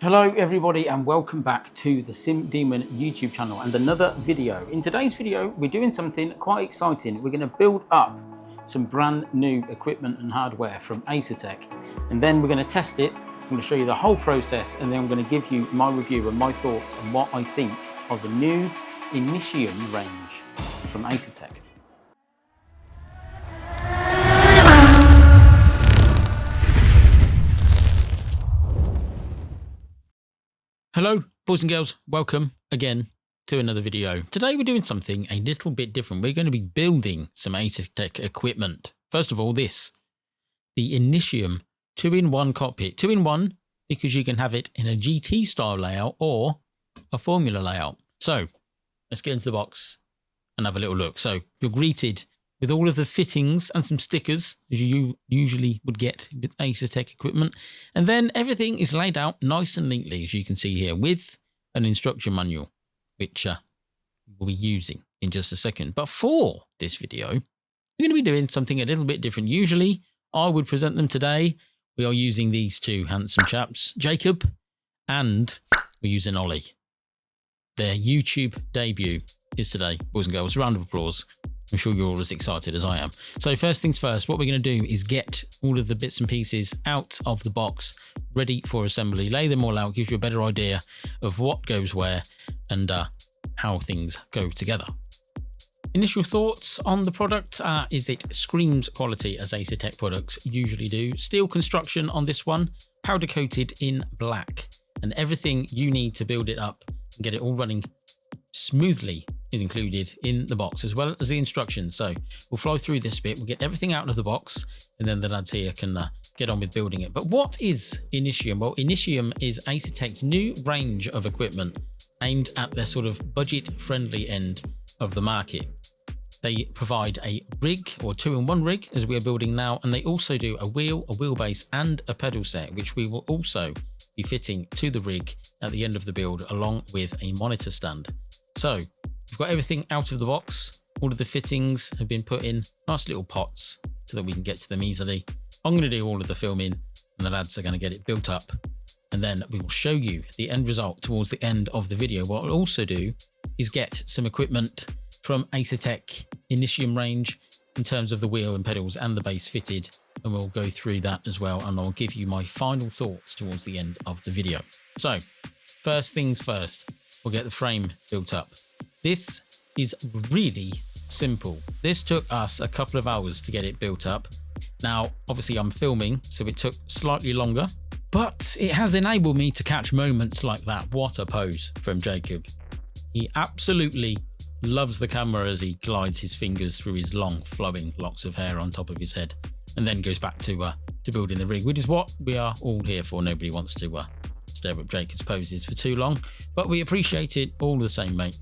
Hello everybody and welcome back to the Sim Demon YouTube channel and another video. In today's video we're doing something quite exciting. We're going to build up some brand new equipment and hardware from Asetek, and then we're going to test it. I'm going to show you the whole process, and then I'm going to give you my review and my thoughts on what I think of the new Initium range from Asetek. Hello boys and girls, welcome again to another video. Today we're doing something a little bit different. We're going to be building some Asetek equipment. First of all, the Initium 2-in-1 cockpit. 2-in-1 because you can have it in a GT style layout or a Formula layout. So let's get into the box and have a little look. So you're greeted with all of the fittings and some stickers, as you usually would get with Asetek equipment. And then everything is laid out nice and neatly, as you can see here, with an instruction manual, which we'll be using in just a second. But for this video, we're going to be doing something a little bit different. Usually, I would present them today. We are using these two handsome chaps, Jacob, and we're using Ollie. Their YouTube debut is today, boys and girls. Round of applause. I'm sure you're all as excited as I am. So first things first, what we're going to do is get all of the bits and pieces out of the box, ready for assembly. Lay them all out, gives you a better idea of what goes where and how things go together. Initial thoughts on the product is it screams quality, as Asetek products usually do. Steel construction on this one, powder coated in black, and everything you need to build it up and get it all running smoothly is included in the box, as well as the instructions. So we'll fly through this bit, we'll get everything out of the box, and then the lads here can get on with building it. But what is Initium? Well, Initium is Asetek's new range of equipment aimed at their sort of budget-friendly end of the market. They provide a rig, or 2-in-1 rig, as we are building now, and they also do a wheel, a wheelbase, and a pedal set, which we will also be fitting to the rig at the end of the build, along with a monitor stand. So we've got everything out of the box. All of the fittings have been put in nice little pots so that we can get to them easily. I'm going to do all of the filming and the lads are going to get it built up, and then we will show you the end result towards the end of the video. What I'll also do is get some equipment from Asetek Initium range in terms of the wheel and pedals and the base fitted, and we'll go through that as well, and I'll give you my final thoughts towards the end of the video. So first things first, we'll get the frame built up. This is really simple. This took us a couple of hours to get it built up. Now, obviously I'm filming, so it took slightly longer, but it has enabled me to catch moments like that. What a pose from Jacob. He absolutely loves the camera as he glides his fingers through his long flowing locks of hair on top of his head, and then goes back to building the rig, which is what we are all here for. Nobody wants to stare at Jacob's poses for too long, but we appreciate it all the same, mate.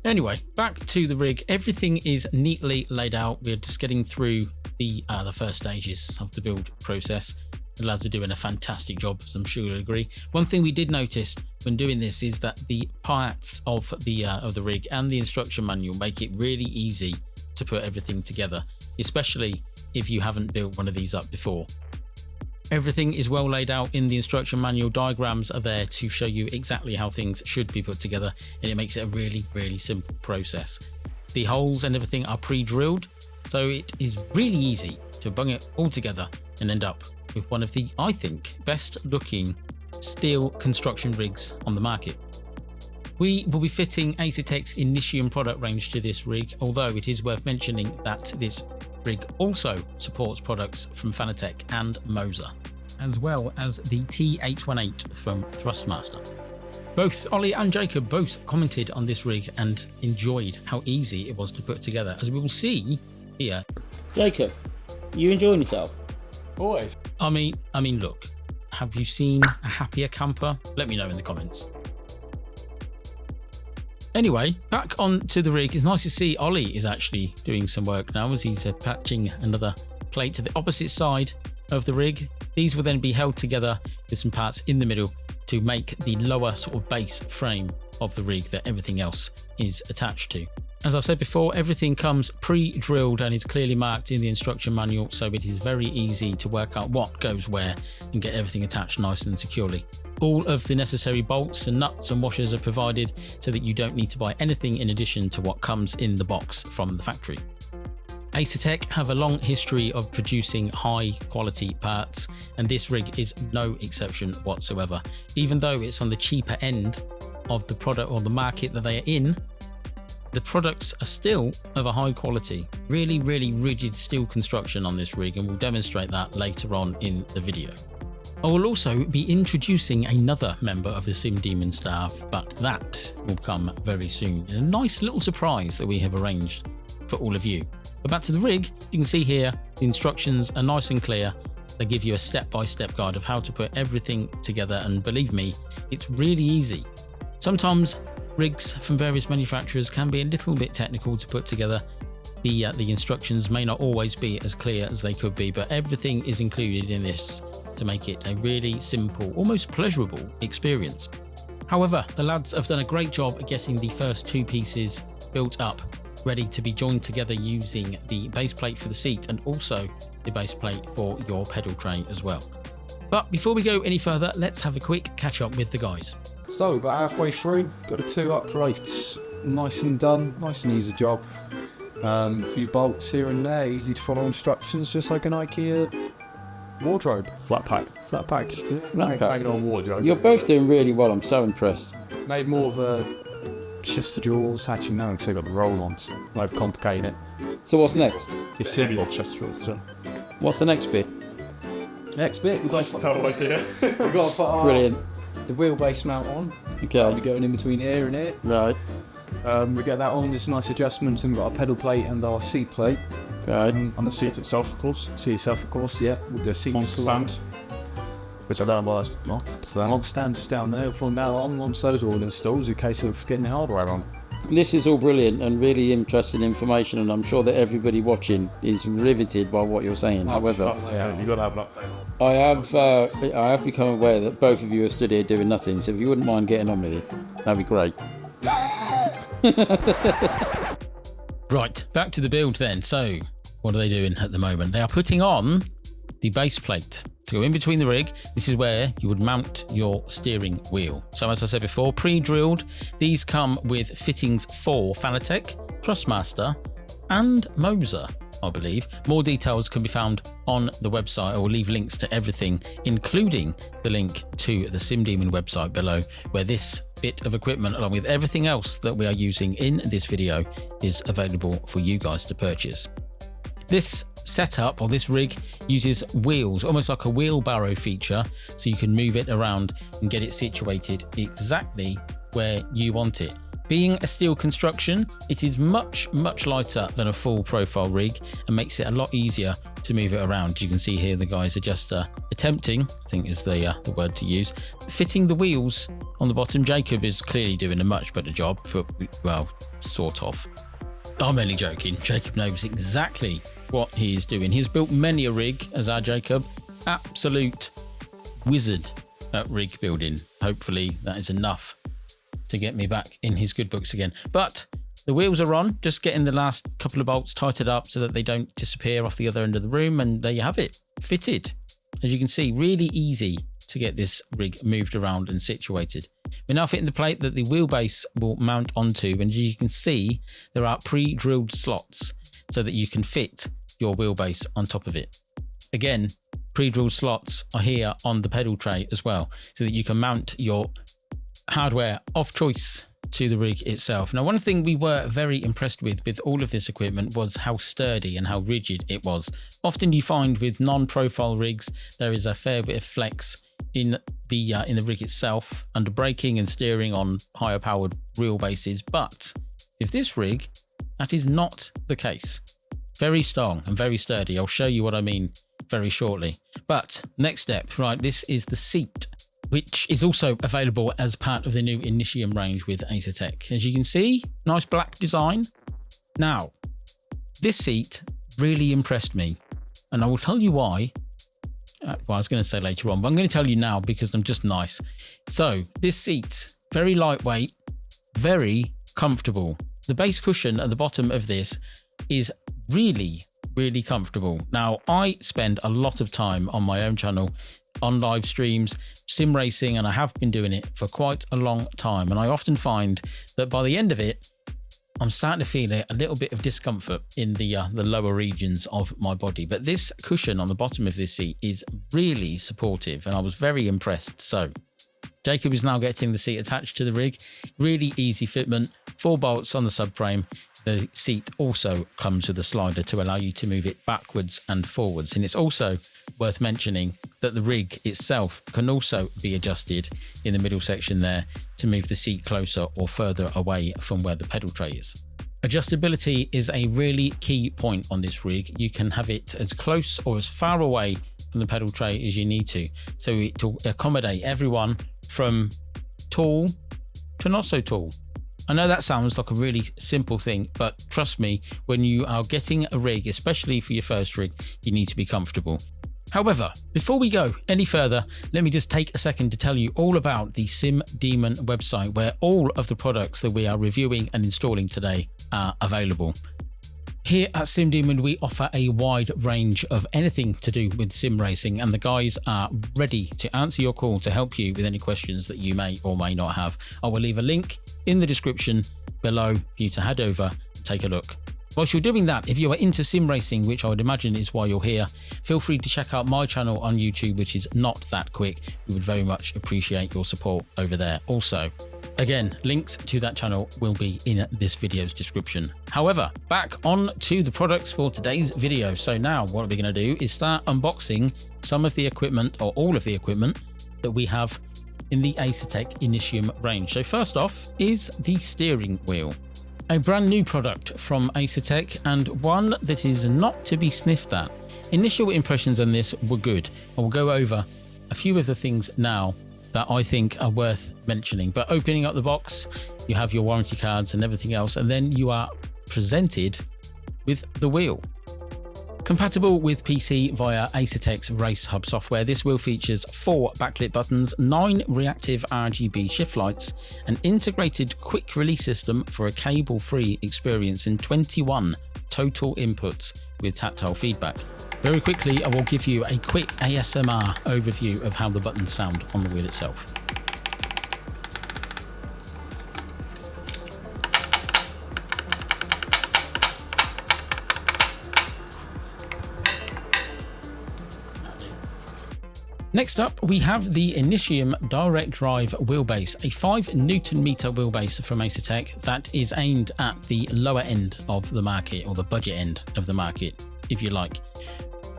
Anyway, back to the rig. Everything is neatly laid out. We're just getting through the first stages of the build process. The lads are doing a fantastic job, as I'm sure you'll agree. One thing we did notice when doing this is that the parts of the rig and the instruction manual make it really easy to put everything together, especially if you haven't built one of these up before. Everything is well laid out in the instruction manual. Diagrams are there to show you exactly how things should be put together, and it makes it a really, really simple process. The holes and everything are pre-drilled, so it is really easy to bung it all together and end up with one of the, I think, best looking steel construction rigs on the market. We will be fitting Asetek's Initium product range to this rig, although it is worth mentioning that this rig also supports products from Fanatec and Moser, as well as the T818 from Thrustmaster. Both Ollie and Jacob both commented on this rig and enjoyed how easy it was to put together, as we will see here. Jacob, you enjoying yourself? Always. I mean, look, have you seen a happier camper? Let me know in the comments. Anyway, back on to the rig. It's nice to see Ollie is actually doing some work now, as he's patching another plate to the opposite side of the rig. These will then be held together with some parts in the middle to make the lower sort of base frame of the rig that everything else is attached to. As I said before, everything comes pre-drilled and is clearly marked in the instruction manual, so it is very easy to work out what goes where and get everything attached nice and securely. All of the necessary bolts and nuts and washers are provided so that you don't need to buy anything in addition to what comes in the box from the factory. Asetek have a long history of producing high quality parts, and this rig is no exception whatsoever. Even though it's on the cheaper end of the product or the market that they are in, the products are still of a high quality. Really rigid steel construction on this rig, and we'll demonstrate that later on in the video. I will also be introducing another member of the Sim Demon staff, but that will come very soon. A nice little surprise that we have arranged for all of you. But back to the rig, you can see here the instructions are nice and clear. They give you a step-by-step guide of how to put everything together, and believe me, it's really easy. Sometimes rigs from various manufacturers can be a little bit technical to put together. The instructions may not always be as clear as they could be, but everything is included in this to make it a really simple, almost pleasurable experience. However, the lads have done a great job at getting the first two pieces built up, ready to be joined together using the base plate for the seat and also the base plate for your pedal tray as well. But before we go any further, let's have a quick catch up with the guys. So about halfway through, got the two uprights nice and done, nice and easy job. A few bolts here and there, easy to follow instructions, just like an IKEA wardrobe. Flat pack. Flat pack. Flat pack on wardrobe. You're both doing really well, I'm so impressed. Made more of a chest of drawers, actually no, because they've got the roll-ons. They've complicated it. So what's next? It's simple chest drawers. So. What's the next bit? Next bit, we've got to We've put our, Brilliant. the wheelbase mount on. Okay. I'll be going in between here and here. Right. We get that on, there's nice adjustments, and we've got a pedal plate and our seat plate. Right. And the seat itself, of course. See yourself, of course, yeah, with the seat On stand. Which I don't know why that's not. Log stands down there from now on, once those are all installed, it's a case of getting the hardware on. This is all brilliant and really interesting information, and I'm sure that everybody watching is riveted by what you're saying. However, Yeah, you've got to have an update. I have become aware that both of you are stood here doing nothing, so if you wouldn't mind getting on with it, that'd be great. Right, back to the build then. So, what are they doing at the moment? They are putting on the base plate to go in between the rig. This is where you would mount your steering wheel. So as I said before, pre-drilled, these come with fittings for Fanatec, Trustmaster and Moser, I believe. More details can be found on the website. I will leave links to everything, including the link to the Sim Demon website below, where this bit of equipment, along with everything else that we are using in this video, is available for you guys to purchase. This setup, or this rig, uses wheels, almost like a wheelbarrow feature, so you can move it around and get it situated exactly where you want it. Being a steel construction, it is much lighter than a full profile rig and makes it a lot easier to move it around. You can see here the guys are just attempting, I think is the word to use, fitting the wheels on the bottom. Jacob is clearly doing a much better job, but, well, sort of. I'm only joking. Jacob knows exactly what he is doing. He's built many a rig, as our Jacob. Absolute wizard at rig building. Hopefully that is enough to get me back in his good books again. But the wheels are on, just getting the last couple of bolts tightened up so that they don't disappear off the other end of the room, and there you have it, fitted. As you can see, really easy to get this rig moved around and situated. We're now fitting the plate that the wheelbase will mount onto, and as you can see, there are pre-drilled slots so that you can fit your wheelbase on top of it. Again, pre-drilled slots are here on the pedal tray as well, so that you can mount your hardware of choice to the rig itself. Now, one thing we were very impressed with all of this equipment was how sturdy and how rigid it was. Often you find with non-profile rigs, there is a fair bit of flex in the rig itself under braking and steering on higher powered wheelbases, but with this rig, that is not the case. Very strong and very sturdy. I'll show you what I mean very shortly. But next step, right, this is the seat, which is also available as part of the new Initium range with Asetek. As you can see, nice black design. Now, this seat really impressed me, and I will tell you why. Well, I was going to say later on, but I'm going to tell you now because I'm just nice. So, this seat, very lightweight, very comfortable. The base cushion at the bottom of this is really comfortable. Now, I spend a lot of time on my own channel on live streams, sim racing, and I have been doing it for quite a long time. And I often find that by the end of it, I'm starting to feel a little bit of discomfort in the lower regions of my body. But this cushion on the bottom of this seat is really supportive, and I was very impressed. So Jacob is now getting the seat attached to the rig. Really easy fitment, 4 bolts on the subframe. The seat also comes with a slider to allow you to move it backwards and forwards. And it's also worth mentioning that the rig itself can also be adjusted in the middle section there to move the seat closer or further away from where the pedal tray is. Adjustability is a really key point on this rig. You can have it as close or as far away from the pedal tray as you need to, so to accommodate everyone from tall to not so tall. I know that sounds like a really simple thing, but trust me, when you are getting a rig, especially for your first rig, you need to be comfortable. However, before we go any further, let me just take a second to tell you all about the Sim Demon website, where all of the products that we are reviewing and installing today are available. Here at Sim Demon, we offer a wide range of anything to do with sim racing, and the guys are ready to answer your call to help you with any questions that you may or may not have. I will leave a link in the description below for you to head over and take a look. Whilst you're doing that, if you are into sim racing, which I would imagine is why you're here, feel free to check out my channel on YouTube, which is Not That Quick. We would very much appreciate your support over there. Also, again, links to that channel will be in this video's description. However, back on to the products for today's video. So now what we're going to do is start unboxing some of the equipment, or all of the equipment, that we have in the Asetek Initium range. So first off is the steering wheel. A brand new product from Asetek, and one that is not to be sniffed at. Initial impressions on this were good. I will go over a few of the things now that I think are worth mentioning. But opening up the box, you have your warranty cards and everything else, and then you are presented with the wheel. Compatible with PC via Asetek's Race Hub software, this wheel features 4 backlit buttons, 9 reactive RGB shift lights, an integrated quick release system for a cable-free experience, and 21 total inputs with tactile feedback. Very quickly, I will give you a quick ASMR overview of how the buttons sound on the wheel itself. Next up, we have the Initium Direct Drive Wheelbase, a 5 Newton meter wheelbase from Asetek that is aimed at the lower end of the market, or the budget end of the market, if you like.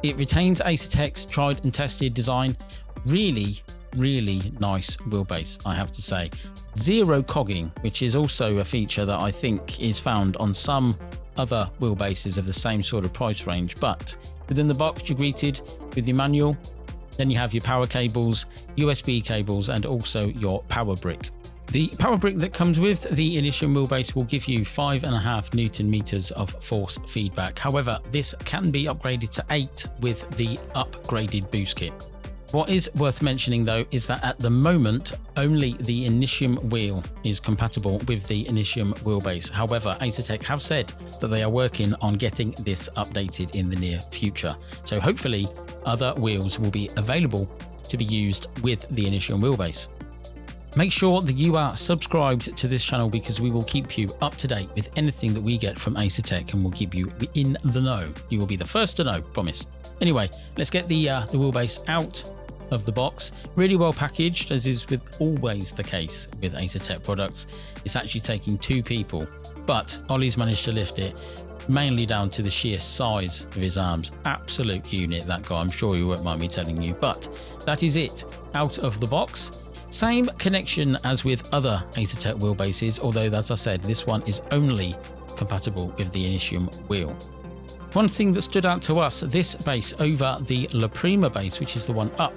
It retains Asetek's tried and tested design. Really nice wheelbase, I have to say. Zero cogging, which is also a feature that I think is found on some other wheelbases of the same sort of price range. But within the box, you're greeted with your manual. Then you have your power cables, USB cables, and also your power brick. The power brick that comes with the Initium wheelbase will give you 5.5 Newton meters of force feedback. However, this can be upgraded to 8 with the upgraded boost kit. What is worth mentioning though is that at the moment, only the Initium wheel is compatible with the Initium wheelbase. However, Asetek have said that they are working on getting this updated in the near future. So hopefully other wheels will be available to be used with the Initium wheelbase. Make sure that you are subscribed to this channel, because we will keep you up to date with anything that we get from Asetek, and we'll keep you in the know. You will be the first to know, promise. Anyway, let's get the wheelbase out of the box. Really well packaged, as is with always the case with Asetek products. It's actually taking 2 people, but Ollie's managed to lift it, mainly down to the sheer size of his arms. Absolute unit, that guy. I'm sure you won't mind me telling you, but that is it out of the box. Same connection as with other Asetek wheelbases, although as I said, this one is only compatible with the Initium wheel. One thing that stood out to us, this base over the La Prima base, which is the one up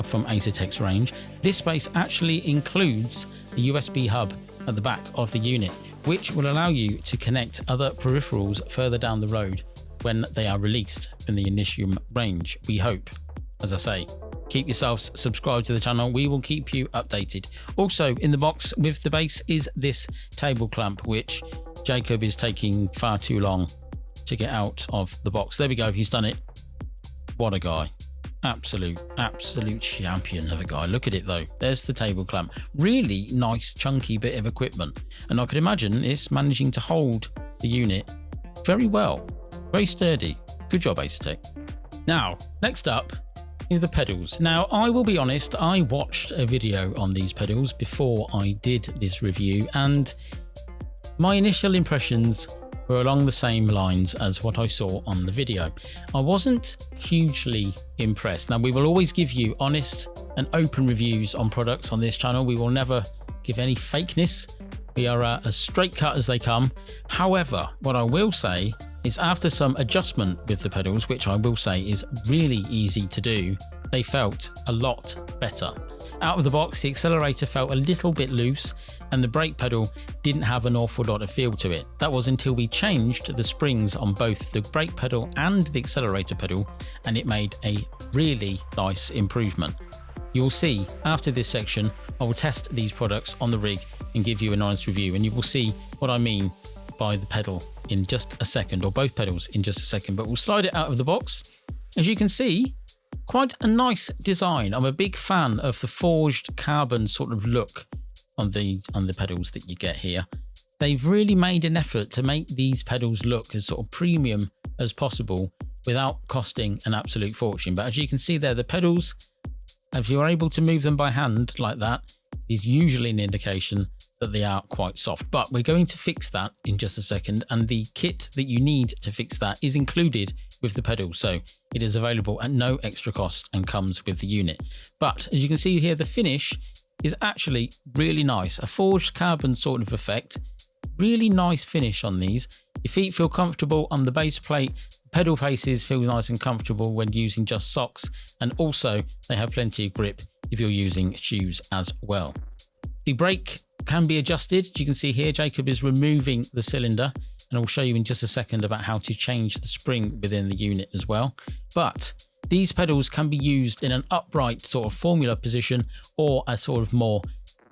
from Asetek's range, this base actually includes a USB hub at the back of the unit, which will allow you to connect other peripherals further down the road when they are released from the Initium range, we hope. As I say, keep yourselves subscribed to the channel. We will keep you updated. Also in the box with the base is this table clamp, which Jacob is taking far too long to get out of the box. There we go. He's done it. What a guy. Absolute champion of a guy. Look at it though. There's the table clamp. Really nice chunky bit of equipment. And I can imagine it's managing to hold the unit very well. Very sturdy. Good job, Asetek. Now, next up is the pedals. Now, I will be honest, I watched a video on these pedals before I did this review, and my initial impressions were along the same lines as what I saw on the video. I wasn't hugely impressed. Now, we will always give you honest and open reviews on products on this channel. We will never give any fakeness. We are as straight cut as they come. However, what I will say is after some adjustment with the pedals, which I will say is really easy to do, they felt a lot better. Out of the box, the accelerator felt a little bit loose and the brake pedal didn't have an awful lot of feel to it. That was until we changed the springs on both the brake pedal and the accelerator pedal, and it made a really nice improvement. You'll see after this section, I will test these products on the rig and give you an honest review, and you will see what I mean by the pedal in just a second, or both pedals in just a second, but we'll slide it out of the box. As you can see, quite a nice design. I'm a big fan of the forged carbon sort of look on the pedals that you get here. They've really made an effort to make these pedals look as sort of premium as possible without costing an absolute fortune. But as you can see there, the pedals, if you're able to move them by hand like that, is usually an indication that they are quite soft. But we're going to fix that in just a second, and the kit that you need to fix that is included with the pedals, so it is available at no extra cost and comes with the unit. But as you can see here, the finish is actually really nice. A forged carbon sort of effect. Really nice finish on these. Your feet feel comfortable on the base plate. Pedal faces feel nice and comfortable when using just socks, and also they have plenty of grip if you're using shoes as well. The brake can be adjusted. As you can see here, Jacob is removing the cylinder, and I'll show you in just a second about how to change the spring within the unit as well. But these pedals can be used in an upright sort of formula position or a sort of more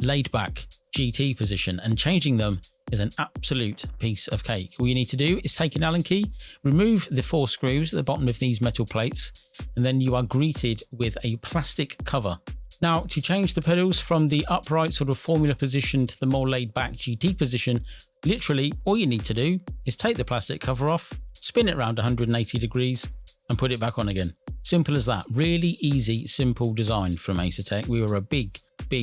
laid back GT position, and changing them is an absolute piece of cake. All you need to do is take an Allen key, remove the 4 screws at the bottom of these metal plates, and then you are greeted with a plastic cover. Now, to change the pedals from the upright sort of formula position to the more laid back GT position, literally all you need to do is take the plastic cover off, spin it around 180 degrees and put it back on again. Simple as that. Really easy, simple design from Asetek. We were a big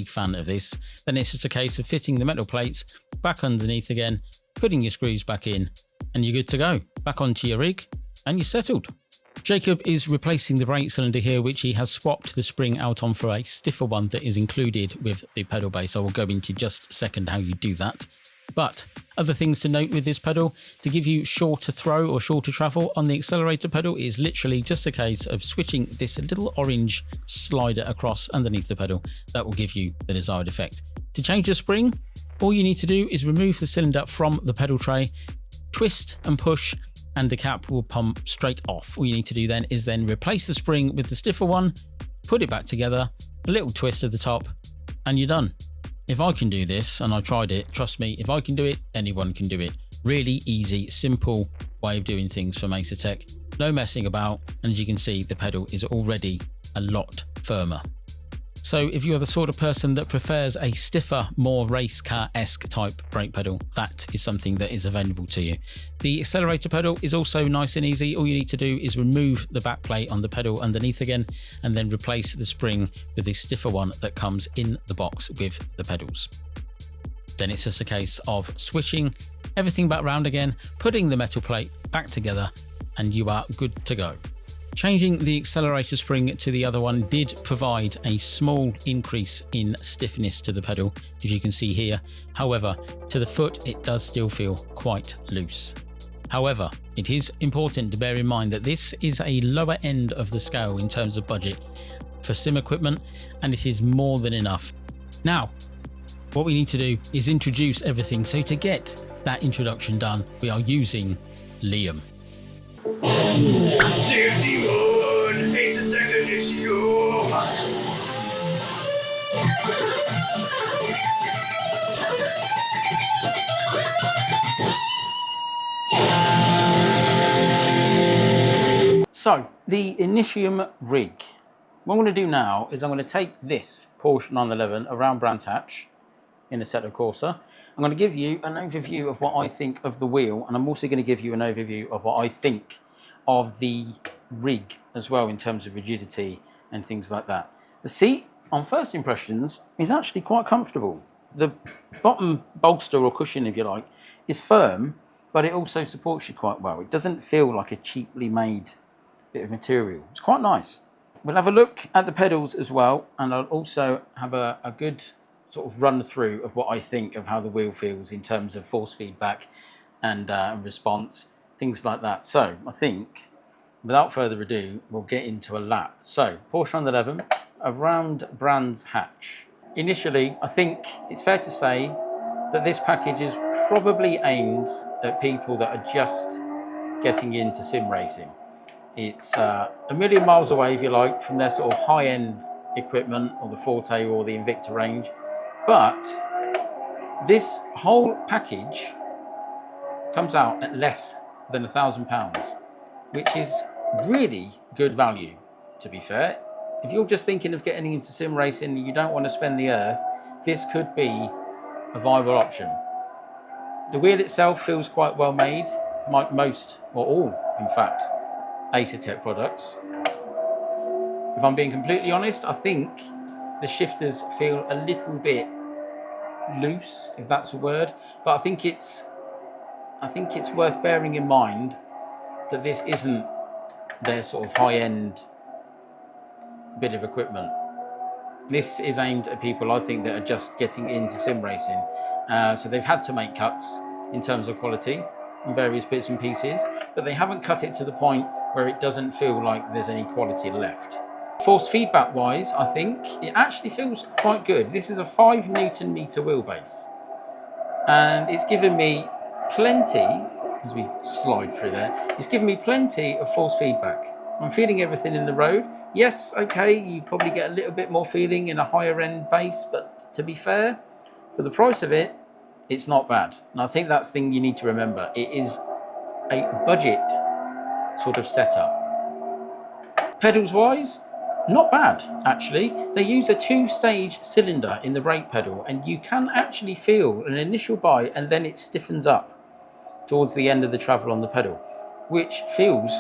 fan of this. Then it's just a case of fitting the metal plates back underneath again, putting your screws back in, and you're good to go. Back onto your rig and you're settled. Jacob is replacing the brake cylinder here, which he has swapped the spring out on for a stiffer one that is included with the pedal base. I will go into just a second how you do that. But other things to note with this pedal, to give you shorter throw or shorter travel on the accelerator pedal, is literally just a case of switching this little orange slider across underneath the pedal. That will give you the desired effect. To change the spring, all you need to do is remove the cylinder from the pedal tray, twist and push, and the cap will pump straight off. All you need to do then is replace the spring with the stiffer one, put it back together, a little twist at the top, and you're done. If I can do this, and I tried it, trust me, if I can do it, anyone can do it. Really easy, simple way of doing things from Asetek. No messing about, and as you can see, the pedal is already a lot firmer. So if you're the sort of person that prefers a stiffer, more race car-esque type brake pedal, that is something that is available to you. The accelerator pedal is also nice and easy. All you need to do is remove the back plate on the pedal underneath again, and then replace the spring with the stiffer one that comes in the box with the pedals. Then it's just a case of switching everything back round again, putting the metal plate back together, and you are good to go. Changing the accelerator spring to the other one did provide a small increase in stiffness to the pedal, as you can see here. However, to the foot, it does still feel quite loose. However, it is important to bear in mind that this is a lower end of the scale in terms of budget for sim equipment, and it is more than enough. Now, what we need to do is introduce everything. So to get that introduction done, we are using Liam. Safety 1, Asetek Initium. So, the Initium rig. What I'm going to do now is I'm going to take this Porsche 911 around Brands Hatch in Assetto Corsa. I'm going to give you an overview of what I think of the wheel, and I'm also going to give you an overview of what I think of the rig as well in terms of rigidity and things like that. The seat, on first impressions, is actually quite comfortable. The bottom bolster or cushion, if you like, is firm, but it also supports you quite well. It doesn't feel like a cheaply made bit of material. It's quite nice. We'll have a look at the pedals as well, and I'll also have a good sort of run through of what I think of how the wheel feels in terms of force feedback and response, things like that. So I think, without further ado, we'll get into a lap. So Porsche 911 around Brands Hatch. Initially, I think it's fair to say that this package is probably aimed at people that are just getting into sim racing. It's a million miles away, if you like, from their sort of high-end equipment or the Forte or the Invicta range. But this whole package comes out at less than £1,000, which is really good value, to be fair. If you're just thinking of getting into sim racing and you don't want to spend the earth, this could be a viable option. The wheel itself feels quite well made, like most, or all, in fact, Asetek products. If I'm being completely honest, I think the shifters feel a little bit loose, if that's a word, but I think it's worth bearing in mind that this isn't their sort of high-end bit of equipment. This is aimed at people, I think, that are just getting into sim racing, so they've had to make cuts in terms of quality on various bits and pieces, but they haven't cut it to the point where it doesn't feel like there's any quality left. Force feedback wise, I think it actually feels quite good. This is a 5 Newton meter wheelbase, and it's given me plenty, as we slide through there, it's given me plenty of force feedback. I'm feeling everything in the road. Yes, okay, you probably get a little bit more feeling in a higher end base, but to be fair, for the price of it, it's not bad. And I think that's the thing you need to remember. It is a budget sort of setup. Pedals wise, not bad actually. They use a 2-stage cylinder in the brake pedal, and you can actually feel an initial bite and then it stiffens up towards the end of the travel on the pedal, which feels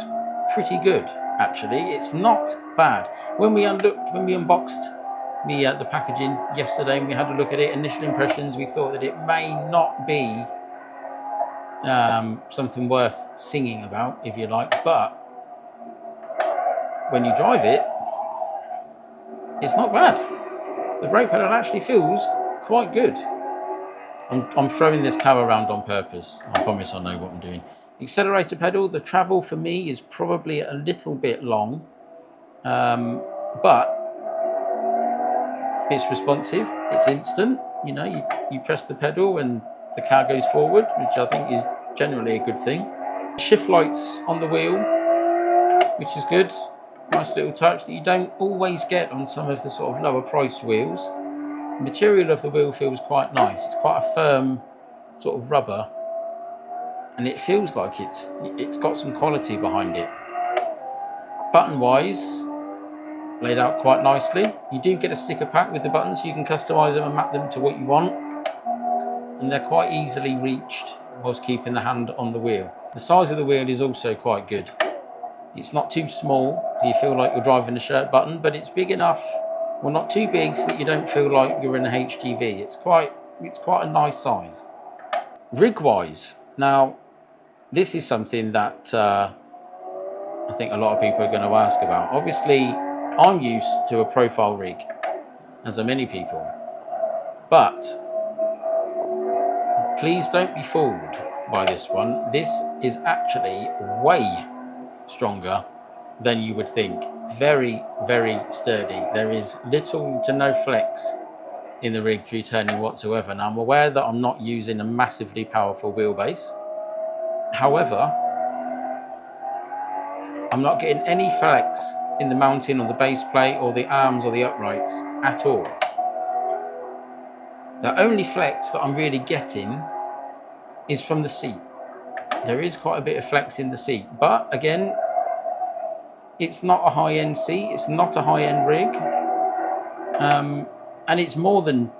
pretty good actually. It's not bad. When we unboxed the packaging yesterday and we had a look at it, initial impressions, we thought that it may not be something worth singing about, if you like, but when you drive it, it's not bad. The brake pedal actually feels quite good. I'm throwing this car around on purpose. I promise I know what I'm doing. Accelerator pedal, the travel for me is probably a little bit long, but it's responsive, it's instant. You know, you press the pedal and the car goes forward, which I think is generally a good thing. Shift lights on the wheel, which is good. Nice little touch that you don't always get on some of the sort of lower priced wheels. The material of the wheel feels quite nice. It's quite a firm sort of rubber, and it feels like it's got some quality behind it. Button wise, laid out quite nicely. You do get a sticker pack with the buttons, so you can customize them and map them to what you want, and they're quite easily reached whilst keeping the hand on the wheel. The size of the wheel is also quite good. It's not too small so you feel like you're driving a shirt button, but it's big enough, well, not too big so that you don't feel like you're in a HGV. It's quite a nice size. Rig wise, now this is something that I think a lot of people are going to ask about. Obviously I'm used to a profile rig, as are many people, but please don't be fooled by this one. This is actually way stronger than you would think. Very, very sturdy. There is little to no flex in the rig through turning whatsoever. Now I'm aware that I'm not using a massively powerful wheelbase. However, I'm not getting any flex in the mounting on the base plate or the arms or the uprights at all. The only flex that I'm really getting is from the seat. There is quite a bit of flex in the seat, but again, It's not a high-end seat. It's not a high-end rig, and it's more than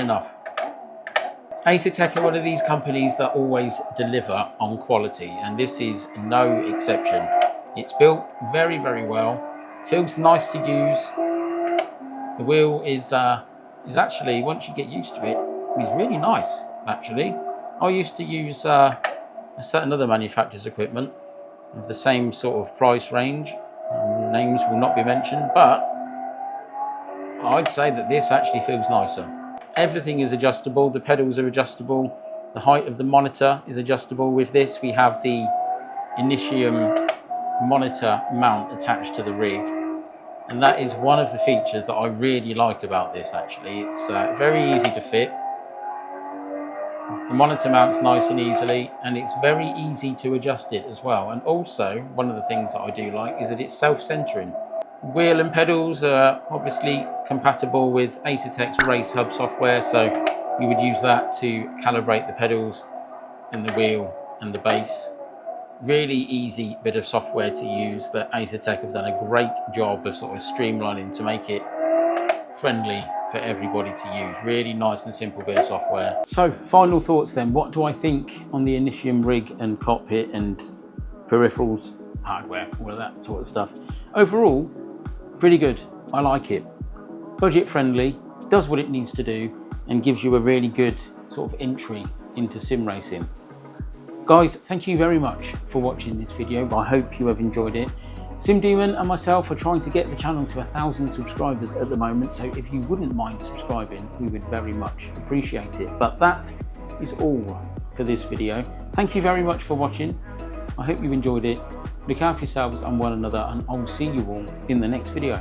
enough. Asetek are one of these companies that always deliver on quality, and this is no exception. It's built very, very well. Feels nice to use. The wheel is actually, once you get used to it, is really nice. Actually, I used to use a certain other manufacturer's equipment of the same sort of price range. Names will not be mentioned, but I'd say that this actually feels nicer. Everything is adjustable. The pedals are adjustable. The height of the monitor is adjustable. With this, we have the Initium monitor mount attached to the rig, and that is one of the features that I really like about this. Actually, it's very easy to fit. The monitor mounts nice and easily, and it's very easy to adjust it as well. And also, one of the things that I do like is that it's self-centering. Wheel and pedals are obviously compatible with Asetek's Race Hub software, so you would use that to calibrate the pedals and the wheel and the base. Really easy bit of software to use that Asetek have done a great job of sort of streamlining to make it friendly for everybody to use. Really nice and simple bit of software. So final thoughts then. What do I think on the Initium rig and cockpit and peripherals, hardware, all of that sort of stuff? Overall, pretty good. I like it. Budget friendly, does what it needs to do, and gives you a really good sort of entry into sim racing. Guys, thank you very much for watching this video. I hope you have enjoyed it. Sim Demon and myself are trying to get the channel to 1,000 subscribers at the moment, so if you wouldn't mind subscribing, we would very much appreciate it. But that is all for this video. Thank you very much for watching. I hope you enjoyed it. Look after yourselves and one another, and I will see you all in the next video.